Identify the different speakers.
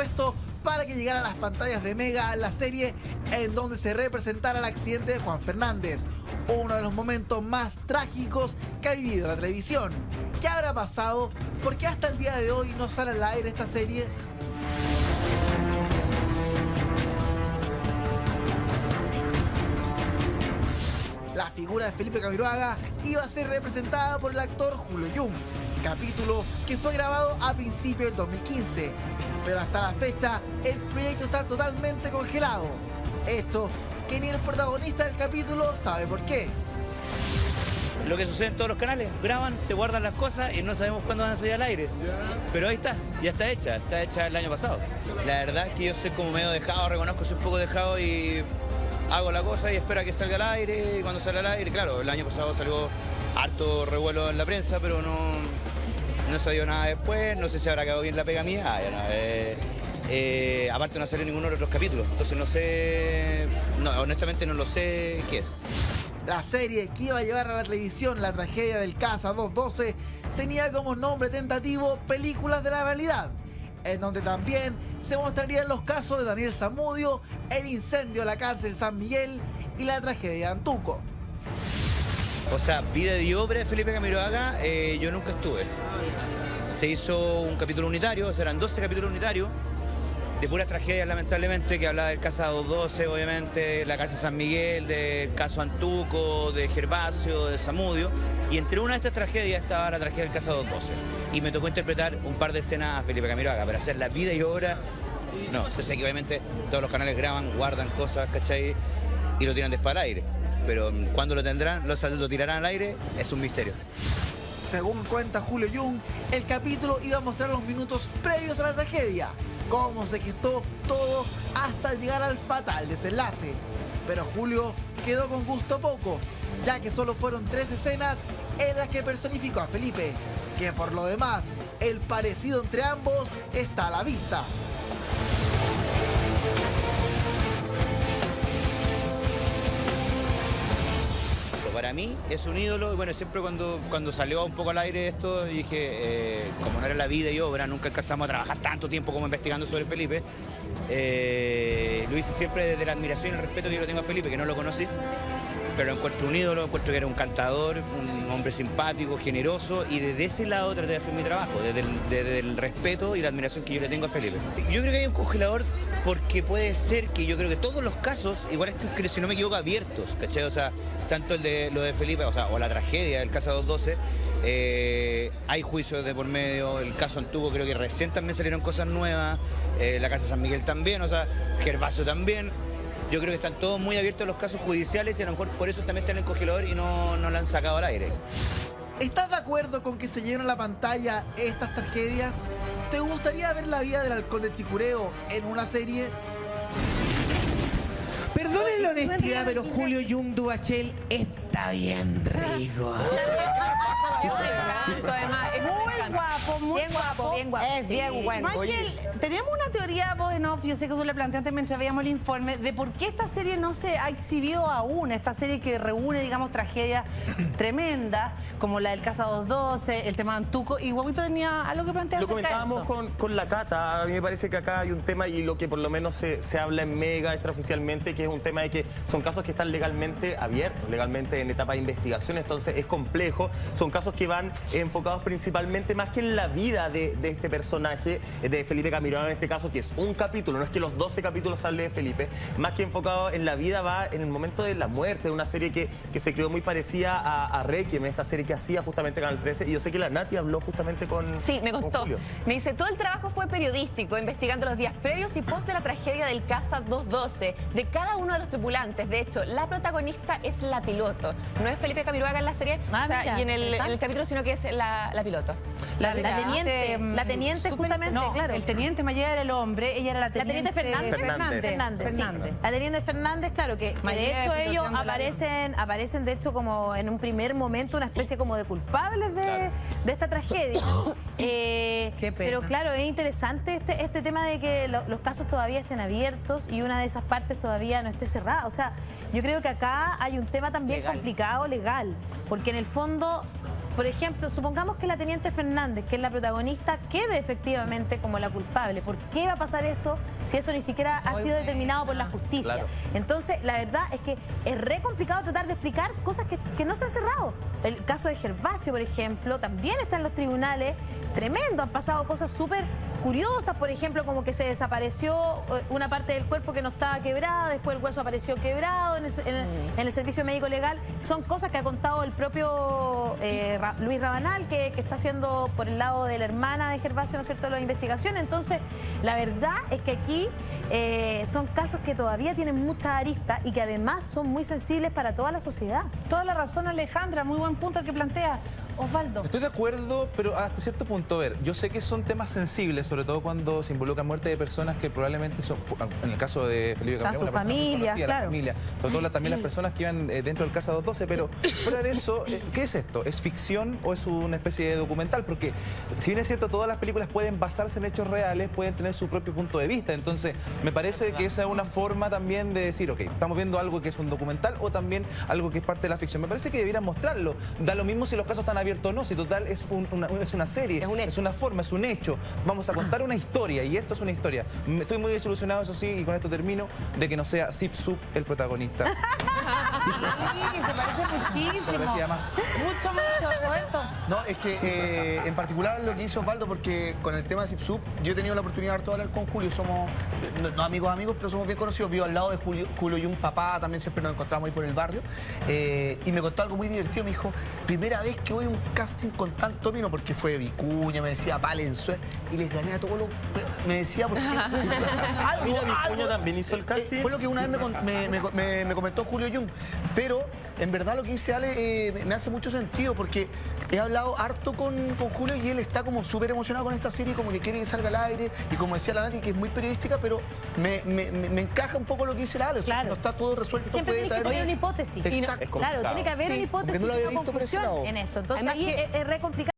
Speaker 1: presupuesto para que llegara a las pantallas de Mega la serie en donde se representara el accidente de Juan Fernández, uno de los momentos más trágicos que ha vivido la televisión. ¿Qué habrá pasado? ¿Por qué hasta el día de hoy no sale al aire esta serie? La figura de Felipe Camiroaga iba a ser representada por el actor Julio Jung, capítulo que fue grabado a principios del 2015, pero hasta la fecha el proyecto está totalmente congelado. Esto que ni el protagonista del capítulo sabe por qué.
Speaker 2: Lo que sucede en todos los canales, graban, se guardan las cosas y no sabemos cuándo van a salir al aire. Pero ahí está, ya está hecha el año pasado. La verdad es que yo soy como medio dejado, reconozco que soy un poco dejado y hago la cosa y espero a que salga al aire. Y cuando sale al aire, claro, el año pasado salió harto revuelo en la prensa, pero no se dio nada después, no sé si habrá quedado bien la pega mía. Aparte no salió ninguno de los otros capítulos, entonces no sé, honestamente no lo sé qué es.
Speaker 1: La serie que iba a llevar a la televisión la tragedia del Casa 212 tenía como nombre tentativo Películas de la Realidad, en donde también se mostrarían los casos de Daniel Zamudio, el incendio de la cárcel San Miguel y la tragedia de Antuco.
Speaker 2: O sea, vida y obra de Felipe Camiroaga, yo nunca estuve. Se hizo un capítulo unitario, eran 12 capítulos unitarios, de puras tragedias lamentablemente, que hablaba del Casa 212, obviamente, la cárcel San Miguel, del caso Antuco, de Gervasio, de Zamudio. Y entre una de estas tragedias estaba la tragedia del Casa 212. Y me tocó interpretar un par de escenas a Felipe Camiroaga, para hacer la vida y obra. No, yo sé que obviamente todos los canales graban, guardan cosas, ¿cachai? Y lo tiran después al aire. Pero cuando lo tendrán, lo tirarán al aire, es un misterio.
Speaker 1: Según cuenta Julio Jung, el capítulo iba a mostrar los minutos previos a la tragedia, cómo se gestó todo hasta llegar al fatal desenlace. Pero Julio quedó con gusto poco, ya que solo fueron 3 escenas en las que personificó a Felipe, que por lo demás, el parecido entre ambos está a la vista.
Speaker 2: Para mí es un ídolo, y bueno, siempre cuando salió un poco al aire esto, dije, como no era la vida y obra, nunca alcanzamos a trabajar tanto tiempo como investigando sobre Felipe, lo hice siempre desde la admiración y el respeto que yo le tengo a Felipe, que no lo conocí, pero lo encuentro un ídolo, encuentro que era un cantador, un hombre simpático, generoso, y desde ese lado traté de hacer mi trabajo, desde el respeto y la admiración que yo le tengo a Felipe. Yo creo que hay un congelador porque puede ser que yo creo que todos los casos, igual están, si no me equivoco, abiertos, ¿cachai? O sea, tanto lo de Felipe, o la tragedia del Casa 212, hay juicios de por medio, el caso Antuco creo que recién también salieron cosas nuevas, la Casa San Miguel también, o sea, Gervasio también. Yo creo que están todos muy abiertos los casos judiciales y a lo mejor por eso también están en el congelador y no lo han sacado al aire.
Speaker 1: ¿Estás de acuerdo con que se lleven a la pantalla estas tragedias? ¿Te gustaría ver la vida del halcón de Chicureo en una serie?
Speaker 3: Perdonen la honestidad, pero Julio Jung Duhachel está bien rico.
Speaker 4: Además, es muy guapo.
Speaker 5: Es bien bueno.
Speaker 4: Michael, teníamos una teoría vos en off, yo sé que tú le planteaste mientras veíamos el informe, de por qué esta serie no se ha exhibido aún, esta serie que reúne, digamos, tragedias tremendas, como la del Casa 212, el tema de Antuco, y Guaguito tenía algo que plantear.
Speaker 6: Lo comentábamos con la Cata, a mí me parece que acá hay un tema, y lo que por lo menos se habla en Mega extraoficialmente, que es un tema de que son casos que están legalmente abiertos, legalmente en etapa de investigación, entonces es complejo, son casos que van enfocados principalmente más que en la vida de este personaje, de Felipe Camiroaga en este caso, que es un capítulo, no es que los 12 capítulos hablen de Felipe, más que enfocado en la vida va en el momento de la muerte, de una serie que se creó muy parecida a Requiem, esta serie que hacía justamente Canal 13, y yo sé que la Nati habló justamente con
Speaker 7: Sí, me contó.
Speaker 6: Julio.
Speaker 7: Me dice, todo el trabajo fue periodístico, investigando los días previos y post de la tragedia del Casa 212, de cada uno de los tripulantes. De hecho, la protagonista es la piloto. No es Felipe Camiroaga en la serie y en el capítulo, sino que es la piloto.
Speaker 4: La teniente justamente,
Speaker 5: No,
Speaker 4: claro.
Speaker 5: el teniente Maya era el hombre, ella era la teniente
Speaker 4: Fernández.
Speaker 5: Sí. La teniente Fernández, claro, que de hecho ellos aparecen de hecho como en un primer momento una especie como de culpables de esta tragedia.
Speaker 3: Qué pena.
Speaker 5: Pero claro, es interesante este tema de que los casos todavía estén abiertos y una de esas partes todavía no esté cerrada. O sea, yo creo que acá hay un tema también complicado legal, porque en el fondo por ejemplo, supongamos que la teniente Fernández, que es la protagonista, quede efectivamente como la culpable. ¿Por qué va a pasar eso si eso ni siquiera ha sido determinado por la justicia?
Speaker 6: Claro.
Speaker 5: Entonces, la verdad es que es re complicado tratar de explicar cosas que no se han cerrado. El caso de Gervasio, por ejemplo, también está en los tribunales. Tremendo, han pasado cosas súper curiosas, por ejemplo, como que se desapareció una parte del cuerpo que no estaba quebrada, después el hueso apareció quebrado en el servicio médico legal. Son cosas que ha contado el propio Luis Rabanal, que está haciendo por el lado de la hermana de Gervasio, ¿no es cierto?, la investigación. Entonces, la verdad es que aquí son casos que todavía tienen mucha arista y que además son muy sensibles para toda la sociedad.
Speaker 4: Toda la razón, Alejandra, muy buen punto el que plantea Osvaldo.
Speaker 8: Estoy de acuerdo, pero hasta cierto punto, a ver, yo sé que son temas sensibles, sobre todo cuando se involucra muerte de personas que probablemente son, en el caso de Felipe Camilo,
Speaker 5: sus familias, claro.
Speaker 8: la familia, sobre todo también las personas que iban dentro del Casa 212, pero fuera de eso, ¿qué es esto? ¿Es ficción o es una especie de documental? Porque si bien es cierto, todas las películas pueden basarse en hechos reales, pueden tener su propio punto de vista, entonces me parece que esa es una forma también de decir, ok, estamos viendo algo que es un documental o también algo que es parte de la ficción. Me parece que debieran mostrarlo. Da lo mismo si los casos están abiertos o no, si total es una serie, es una forma, es un hecho. Vamos a contar una historia y esto es una historia. Estoy muy desilusionado, eso sí, y con esto termino, de que no sea Zip Zup el protagonista.
Speaker 4: Sí, se parece muchísimo.
Speaker 8: Se parecía más.
Speaker 4: Mucho, Roberto.
Speaker 9: No, es que en particular lo que hizo Osvaldo, porque con el tema de Zip Zup, yo he tenido la oportunidad de hablar con Julio, somos, no amigos, pero somos bien conocidos, vivo al lado de Julio y un papá, también siempre nos encontramos ahí por el barrio, y me contó algo muy divertido, me dijo, primera vez que voy a un casting con tanto vino, porque fue Vicuña, me decía Palenzuela, y les gané a todos los... Me decía, porque...
Speaker 6: Vicuña también hizo el casting.
Speaker 9: Fue lo que una vez me comentó Julio Jung, pero en verdad lo que dice Ale me hace mucho sentido, porque he hablado harto con Julio y él está como súper emocionado con esta serie, como que quiere que salga al aire, y como decía la Nati, que es muy periodística, pero me encaja un poco lo que dice la Ale, o sea,
Speaker 5: Claro.
Speaker 9: no está todo resuelto.
Speaker 5: Siempre tiene que
Speaker 9: traer...
Speaker 5: haber una hipótesis.
Speaker 9: Exacto.
Speaker 5: Claro, tiene que haber una hipótesis
Speaker 9: Porque no lo
Speaker 5: y
Speaker 9: había
Speaker 5: una
Speaker 9: visto por ese
Speaker 5: conclusión
Speaker 9: lado.
Speaker 5: en esto. Entonces
Speaker 7: Además
Speaker 5: ahí
Speaker 7: que-
Speaker 5: es re complicado.